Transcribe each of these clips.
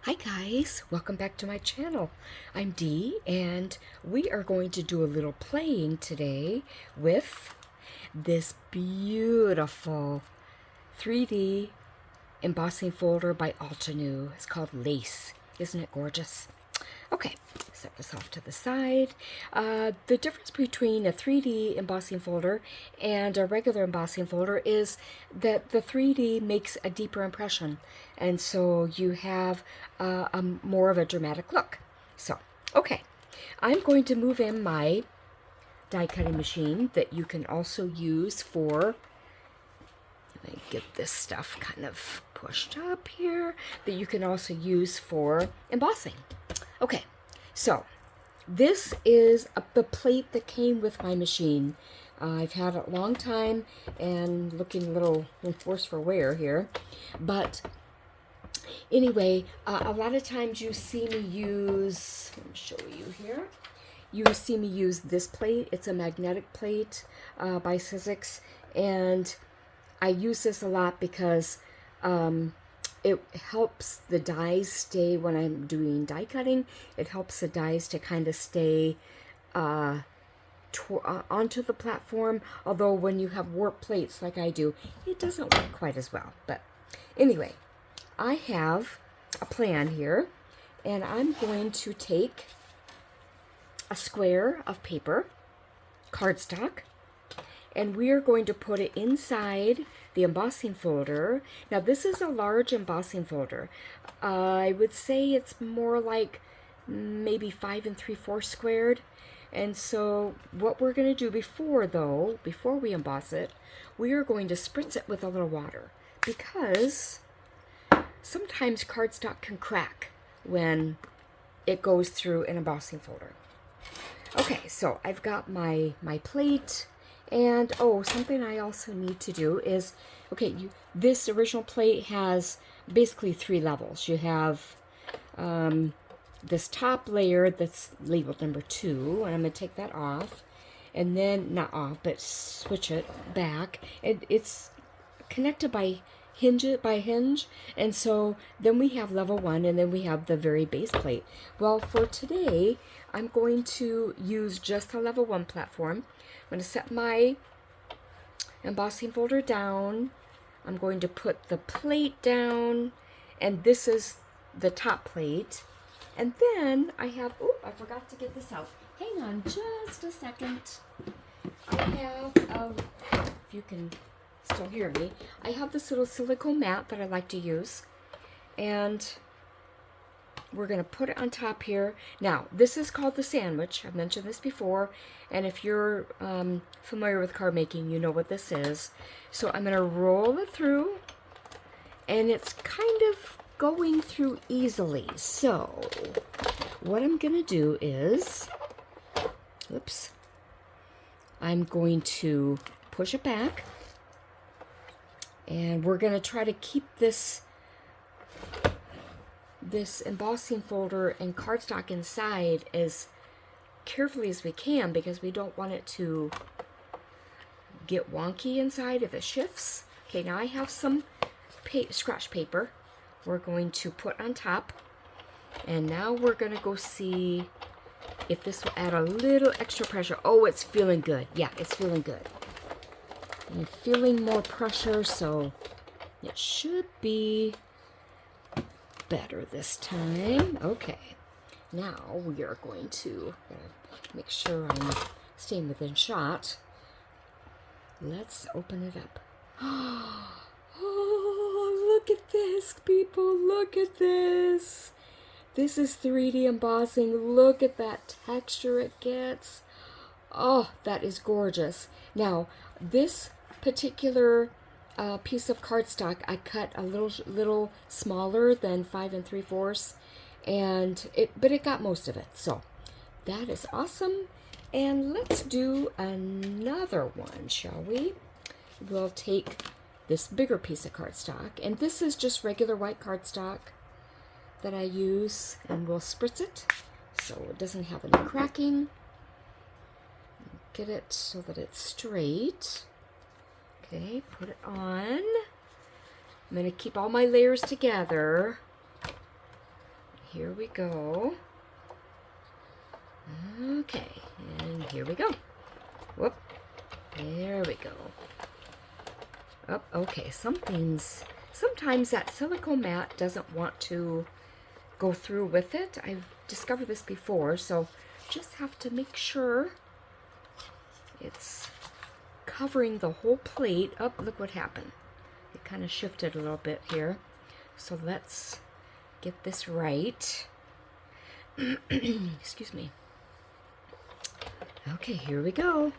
Hi guys, welcome back to my channel. I'm Dee and we are going to do a little playing today with this beautiful 3D embossing folder by Altenew. It's called Lace. Isn't it gorgeous? Okay, set this off to the side. The difference between a 3D embossing folder and a regular embossing folder is that the 3D makes a deeper impression, and so you have more of a dramatic look. So, okay, I'm going to move in my die cutting machine that you can also use for, let me get this stuff kind of pushed up here, that you can also use for embossing. Okay, so this is the plate that came with my machine. I've had it a long time and looking a little worse for wear here. But anyway, a lot of times you see me use, let me show you here. You see me use this plate. It's a magnetic plate by Sizzix, and I use this a lot because it helps the dies stay, when I'm doing die cutting, it helps the dies to kind of stay onto the platform, although when you have warped plates like I do, it doesn't work quite as well. But anyway, I have a plan here, and I'm going to take a square of paper, cardstock, and we are going to put it inside the embossing folder. Now this is a large embossing folder. I would say it's more like maybe 5 3/4 squared. And so what we're going to do before we emboss it, we are going to spritz it with a little water, because sometimes cardstock can crack when it goes through an embossing folder. Okay, so I've got my plate. And oh, something I also need to do is, okay, this original plate has basically 3 levels. You have this top layer that's labeled number 2, and I'm going to take that off, and then, not off, but switch it back. It's connected by hinge, and so then we have level 1, and then we have the very base plate. Well, for today, I'm going to use just the level 1 platform. I'm going to set my embossing folder down. I'm going to put the plate down, and this is the top plate. And then I have, oh, I forgot to get this out. Hang on just a second. I have, if you can still hear me, I have this little silicone mat that I like to use, and we're going to put it on top here. Now, this is called the sandwich. I've mentioned this before, and if you're familiar with card making, you know what this is. So I'm going to roll it through, and it's kind of going through easily. So what I'm going to do is, oops, I'm going to push it back, and we're going to try to keep this embossing folder and cardstock inside as carefully as we can, because we don't want it to get wonky inside if it shifts. Okay, now I have some scratch paper we're going to put on top, and now we're going to go see if this will add a little extra pressure. Oh, it's feeling good. Yeah, it's feeling good. I'm feeling more pressure, so it should be better this time. Okay, now we are going to make sure I'm staying within shot. Let's open it up. Oh, look at this, people. Look at this. This is 3D embossing. Look at that texture it gets. Oh, that is gorgeous. Now, this particular piece of cardstock I cut a little smaller than 5 3/4, but it got most of it. So that is awesome. And let's do another one, shall we? We'll take this bigger piece of cardstock, and this is just regular white cardstock that I use, and we'll spritz it so it doesn't have any cracking. Get it so that it's straight. Okay, put it on. I'm going to keep all my layers together. here we go. Okay, and here we go. Whoop, there we go. Oh, okay, sometimes that silicone mat doesn't want to go through with it. I've discovered this before, so just have to make sure it's covering the whole plate. Oh, look what happened. It kind of shifted a little bit here. So let's get this right. Excuse me. Okay, here we go.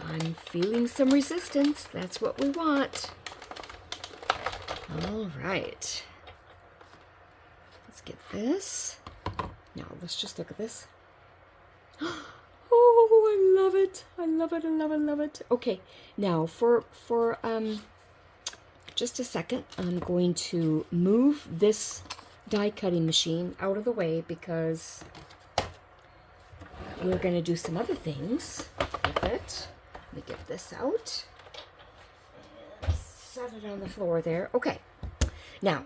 I'm feeling some resistance. That's what we want. All right. Let's get this. Now, let's just look at this. Oh, I love it. I love it, I love it, I love it. Okay, now for just a second, I'm going to move this die cutting machine out of the way because we're going to do some other things with it. Let me get this out. And set it on the floor there. Okay, now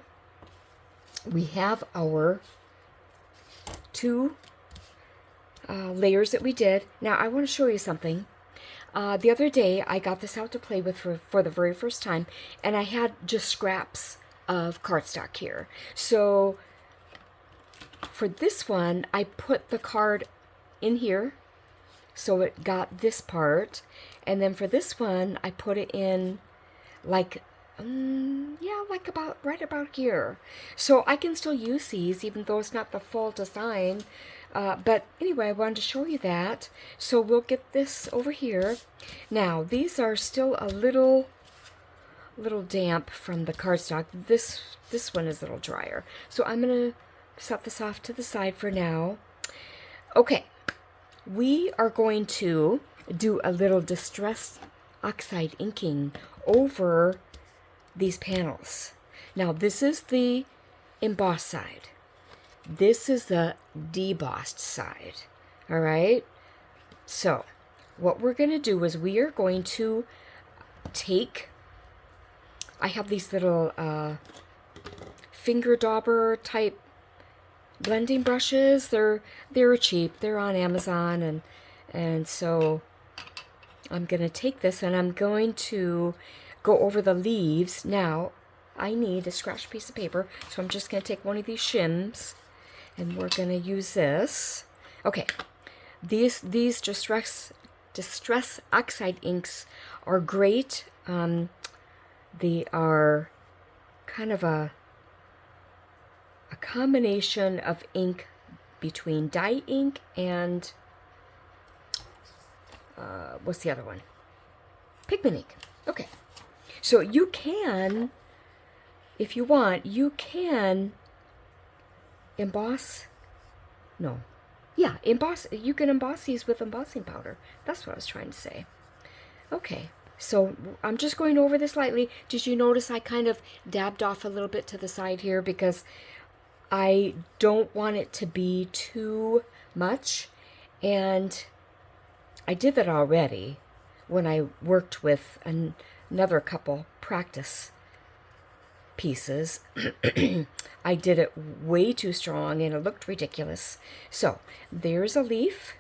we have our two layers that we did. Now I want to show you something. The other day I got this out to play with for the very first time, and I had just scraps of cardstock here. So for this one, I put the card in here, so it got this part, and then for this one, I put it in like, yeah, like right about here. So I can still use these, even though it's not the full design. But anyway, I wanted to show you that. So we'll get this over here. Now, these are still a little damp from the cardstock. This one is a little drier. So I'm going to set this off to the side for now. Okay, we are going to do a little Distress Oxide inking over these panels. Now, this is the embossed side. This is the debossed side. All right? So, what we're going to do is we are going to take, I have these little finger dauber type blending brushes. They're cheap. They're on Amazon, and so I'm going to take this and I'm going to go over the leaves. Now, I need a scratch piece of paper, so I'm just going to take one of these shims, and we're going to use this. Okay, these Distress Oxide inks are great. They are kind of a combination of ink between dye ink and what's the other one? Pigment ink. Okay, so you can, if you want, you can emboss. No, yeah, emboss. You can emboss these with embossing powder. That's what I was trying to say. Okay, so I'm just going over this lightly. Did you notice I kind of dabbed off a little bit to the side here because I don't want it to be too much, and I did that already when I worked with another couple practice pieces. I did it way too strong and it looked ridiculous. So there's a leaf,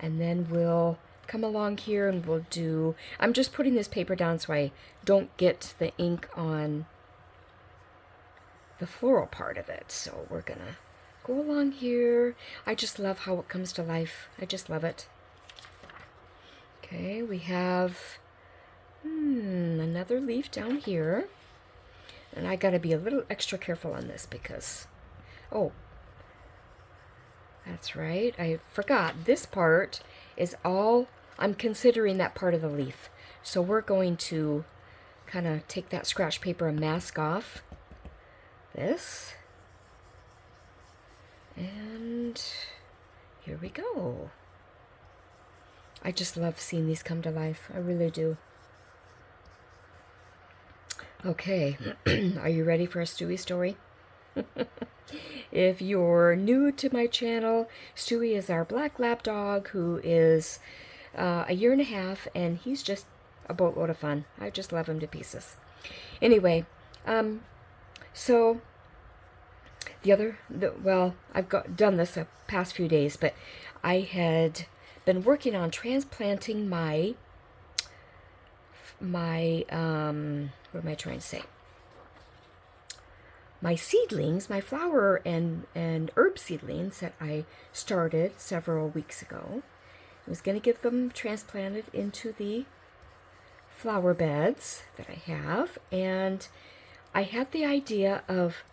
and then we'll come along here and we'll do, I'm just putting this paper down so I don't get the ink on the floral part of it. So we're gonna go along here. I just love how it comes to life. I just love it. Okay, we have another leaf down here. And I gotta be a little extra careful on this because, oh, that's right, I forgot. This part is all, I'm considering that part of the leaf. So we're going to kind of take that scratch paper and mask off this. And here we go. I just love seeing these come to life. I really do. Okay, are you ready for a Stewie story? If you're new to my channel, Stewie is our black lab dog who is a 1.5 years, and he's just a boatload of fun. I just love him to pieces. Anyway, so well, done this the past few days, but I had been working on transplanting what am I trying to say? My seedlings, my flower and herb seedlings that I started several weeks ago. I was going to get them transplanted into the flower beds that I have, and I had the idea of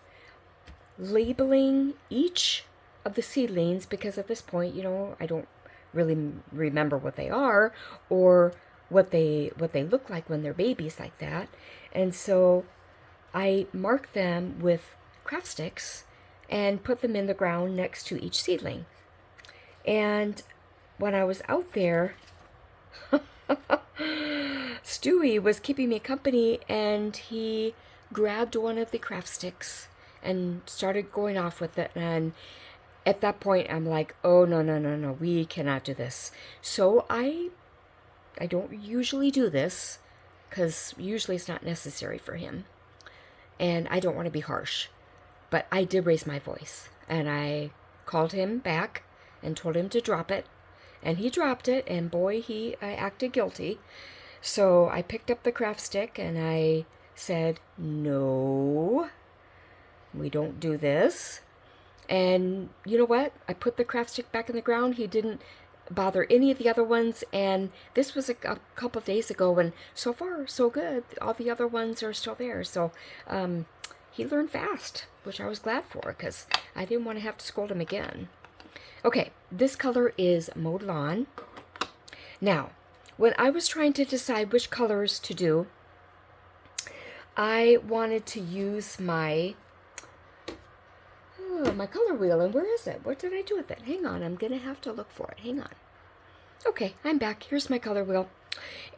labeling each of the seedlings, because at this point, I don't really remember what they are or what they look like when they're babies like that. And so I mark them with craft sticks and put them in the ground next to each seedling. And when I was out there, Stewie was keeping me company, and he grabbed one of the craft sticks and started going off with it. And at that point, I'm like, oh, no, we cannot do this. So I don't usually do this, because usually it's not necessary for him. And I don't want to be harsh. But I did raise my voice, and I called him back and told him to drop it. And he dropped it, and boy, I acted guilty. So I picked up the craft stick, and I said, no, we don't do this. And you know what? I put the craft stick back in the ground. He didn't bother any of the other ones, and this was a couple of days ago, and so far, so good. All the other ones are still there. So he learned fast, which I was glad for, because I didn't want to have to scold him again. Okay, this color is Mowed Lawn. Now, when I was trying to decide which colors to do, I wanted to use my color wheel. And where is it? What did I do with it? Hang on, I'm going to have to look for it. Hang on. Okay, I'm back. Here's my color wheel.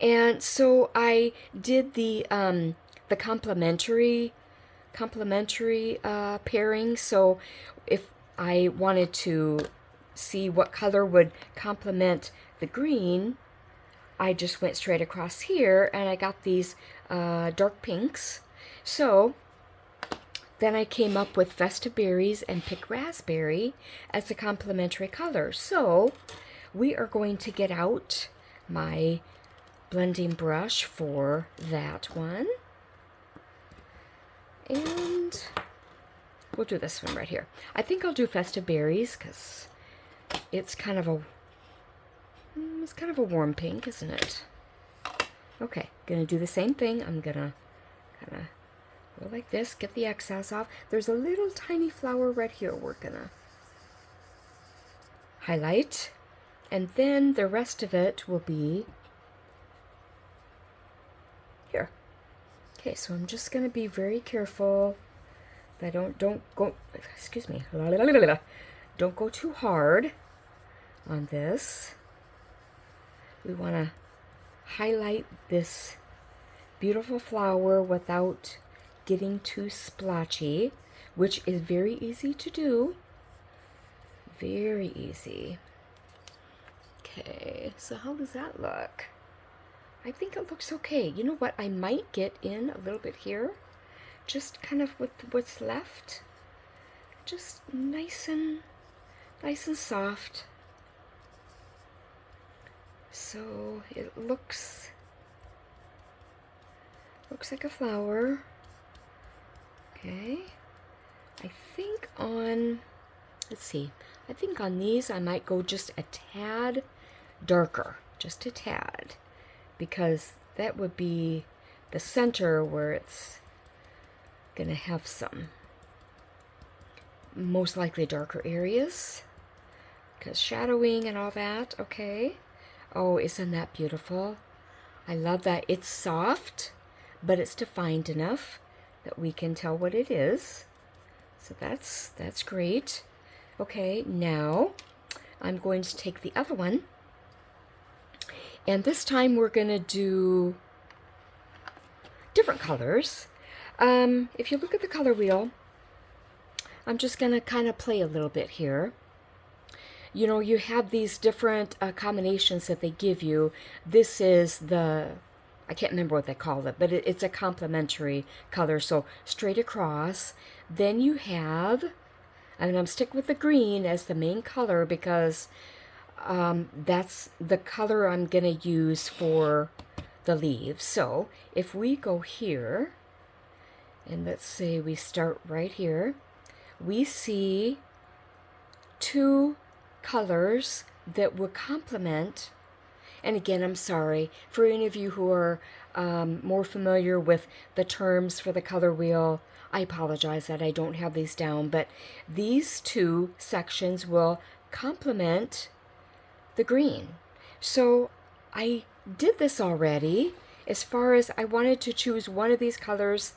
And so I did the complementary pairing. So if I wanted to see what color would complement the green, I just went straight across here, and I got these dark pinks. So then I came up with Festive Berries and Pick Raspberry as a complementary color. So we are going to get out my blending brush for that one. And we'll do this one right here. I think I'll do Festive Berries, because it's kind of a warm pink, isn't it? Okay, gonna do the same thing. I'm gonna kind of go like this, get the excess off. There's a little tiny flower right here we're gonna highlight, and then the rest of it will be here. Okay, so I'm just gonna be very careful that I don't go, excuse me, don't go too hard on this. We want to highlight this beautiful flower without getting too splotchy, which is very easy to do. Very easy. Okay, so how does that look? I think it looks okay. You know what? I might get in a little bit here, just kind of with what's left. Just nice and soft. So it looks like a flower. Okay. I think on, let's see, I think on these I might go just a tad darker, just a tad, because that would be the center where it's gonna have some most likely darker areas, because shadowing and all that. Okay. Oh, isn't that beautiful? I love that. It's soft, but it's defined enough that we can tell what it is. So that's great. Okay, now I'm going to take the other one, and this time we're going to do different colors. If you look at the color wheel, I'm just going to kind of play a little bit here. You know, you have these different combinations that they give you. This is I can't remember what they call it, but it's a complementary color, so straight across. Then you have And I'm sticking with the green as the main color because that's the color I'm going to use for the leaves. So if we go here, and let's say we start right here, we see two colors that would complement. And again, I'm sorry for any of you who are more familiar with the terms for the color wheel. I apologize that I don't have these down, but these two sections will complement the green. So I did this already. As far as I wanted to choose one of these colors,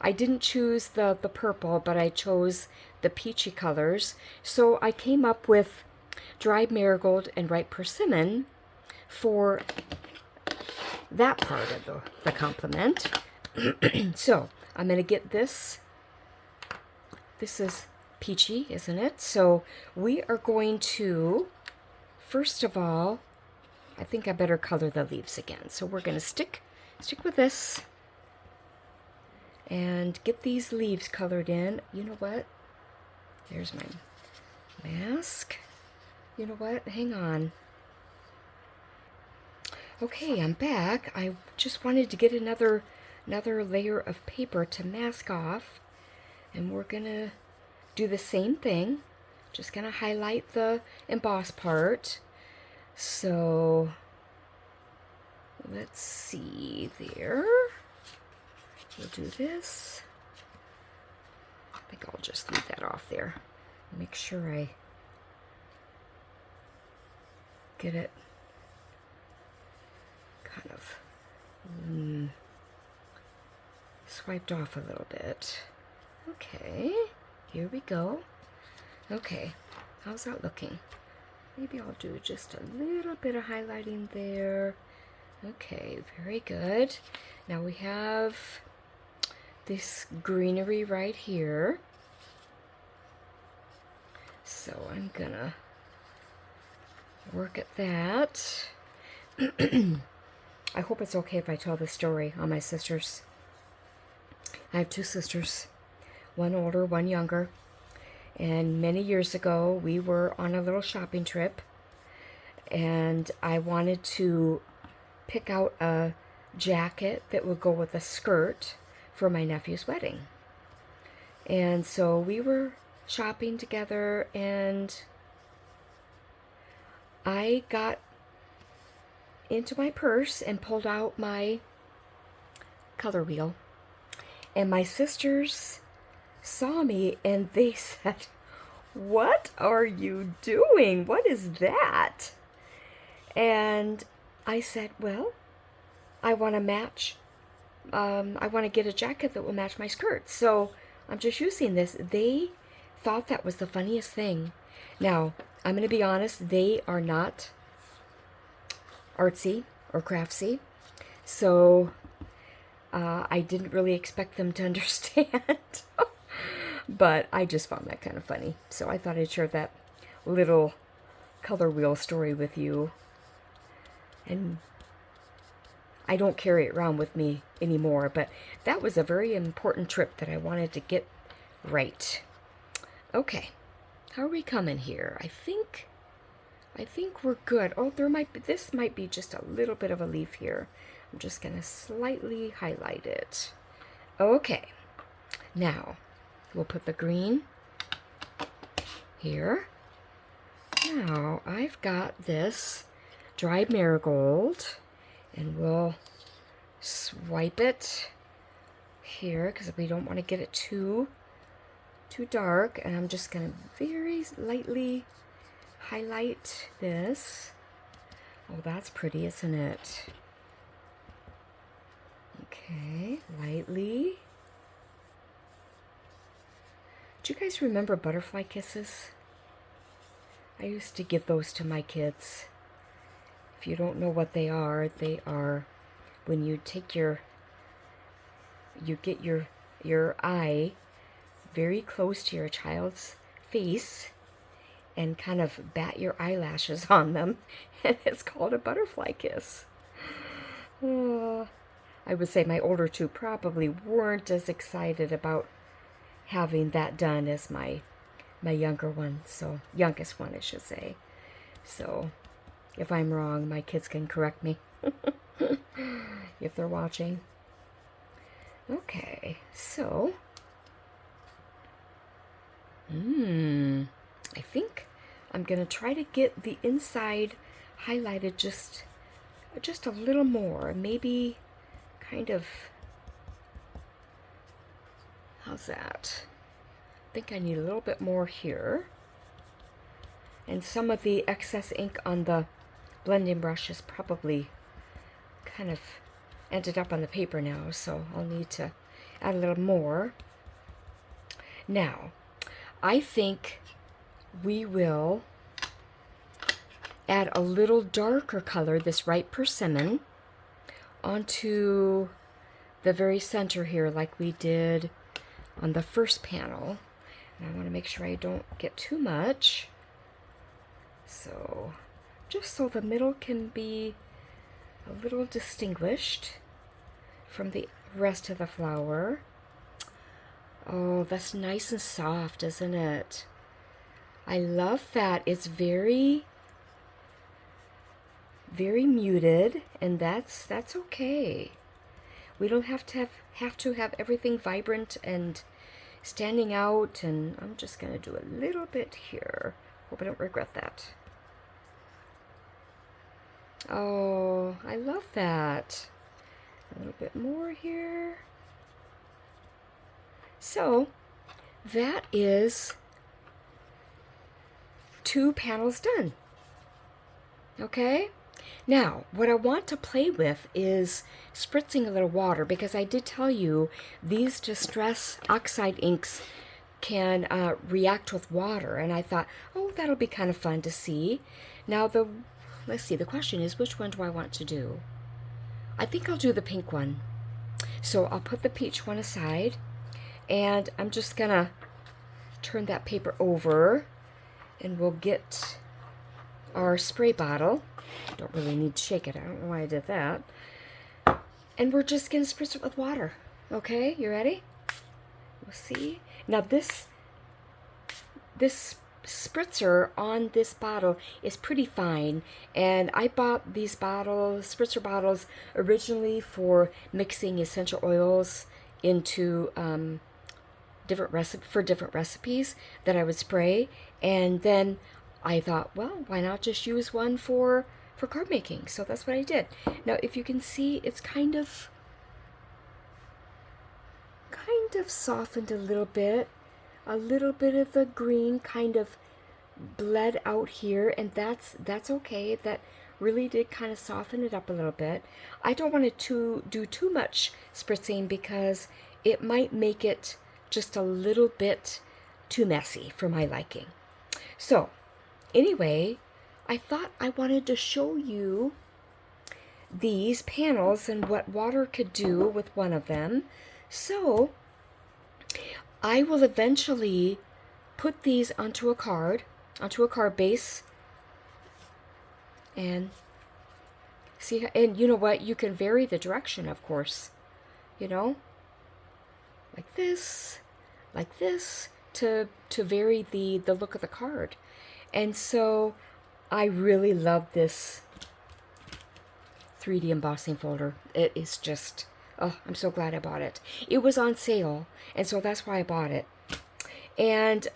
I didn't choose the purple, but I chose the peachy colors. So I came up with dried marigold and ripe persimmon for that part of the complement. So I'm going to get this. This is peachy, isn't it? So we are going to, first of all, I think I better color the leaves again. So we're going to stick with this and get these leaves colored in. You know what? There's my mask. You know what? Hang on. Okay, I'm back. I just wanted to get another layer of paper to mask off. And we're going to do the same thing. Just going to highlight the emboss part. So let's see there. We'll do this. I think I'll just leave that off there. Make sure I get it kind of swiped off a little bit. Okay, here we go. Okay, how's that looking? Maybe I'll do just a little bit of highlighting there. Okay, very good. Now we have this greenery right here. So I'm gonna work at that. I hope it's okay if I tell this story on my sisters. I have two sisters, one older, one younger. And many years ago, we were on a little shopping trip, and I wanted to pick out a jacket that would go with a skirt for my nephew's wedding. And so we were shopping together, and I got into my purse and pulled out my color wheel. And my sisters saw me and they said, "What are you doing? What is that?" And I said, "Well, I want to match, I want to get a jacket that will match my skirt. So I'm just using this." They thought that was the funniest thing. Now, I'm going to be honest, they are not artsy or craftsy. So I didn't really expect them to understand. But I just found that kind of funny. So I thought I'd share that little color wheel story with you. And I don't carry it around with me anymore, but that was a very important trip that I wanted to get right. Okay, how are we coming here? I think we're good. Oh, this might be just a little bit of a leaf here. I'm just gonna slightly highlight it. Okay, now we'll put the green here. Now I've got this dried marigold, and we'll swipe it here because we don't want to get it too dark. And I'm just going to very lightly highlight this. Oh, that's pretty, isn't it? Okay, lightly. Do you guys remember butterfly kisses? I used to give those to my kids. If you don't know what they are when you take you get your eye very close to your child's face and kind of bat your eyelashes on them, and it's called a butterfly kiss. I would say my older two probably weren't as excited about having that done as my my younger one, so youngest one, I should say. So if I'm wrong, my kids can correct me if they're watching. Okay, so I think I'm gonna try to get the inside highlighted just a little more, maybe kind of, how's that? I think I need a little bit more here. And some of the excess ink on the blending brush is probably kind of ended up on the paper now, so I'll need to add a little more. Now, I think we will add a little darker color, this ripe persimmon, onto the very center here like we did on the first panel. And I want to make sure I don't get too much. So, just so the middle can be a little distinguished from the rest of the flower. Oh, that's nice and soft, isn't it? I love that. It's very, very muted, and that's okay. We don't have to have everything vibrant and standing out, and I'm just gonna do a little bit here. Hope I don't regret that. Oh, I love that. A little bit more here. So that is 2 panels done. Okay? Now, what I want to play with is spritzing a little water, because I did tell you these Distress Oxide inks can react with water, and I thought, oh, that'll be kind of fun to see. Now, let's see, the question is, which one do I want to do? I think I'll do the pink one. So I'll put the peach one aside, and I'm just gonna turn that paper over, and we'll get our spray bottle. Don't really need to shake it. I don't know why I did that. And we're just gonna spritz it with water. Okay, you ready? We'll see. Now this spritzer on this bottle is pretty fine, and I bought these spritzer bottles originally for mixing essential oils into different recipes that I would spray, and then I thought, well, why not just use one for card making? So that's what I did. Now, if you can see, it's kind of softened a little bit. A little bit of the green kind of bled out here, and that's okay. That really did kind of soften it up a little bit. I don't want to do too much spritzing because it might make it just a little bit too messy for my liking. So anyway, I thought I wanted to show you these panels and what water could do with one of them. So I will eventually put these onto a card base, and see, and you know what, you can vary the direction, of course, you know, like this, to vary the look of the card. And so I really love this 3D embossing folder. It is just, oh, I'm so glad I bought it. It was on sale, and so that's why I bought it. And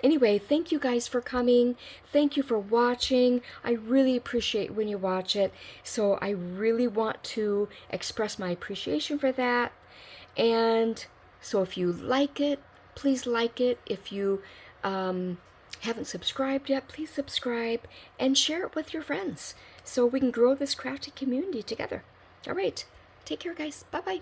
anyway, thank you guys for coming. Thank you for watching. I really appreciate when you watch it. So I really want to express my appreciation for that. And so if you like it, please like it. If you haven't subscribed yet, please subscribe and share it with your friends so we can grow this crafty community together. All right. Take care, guys. Bye-bye.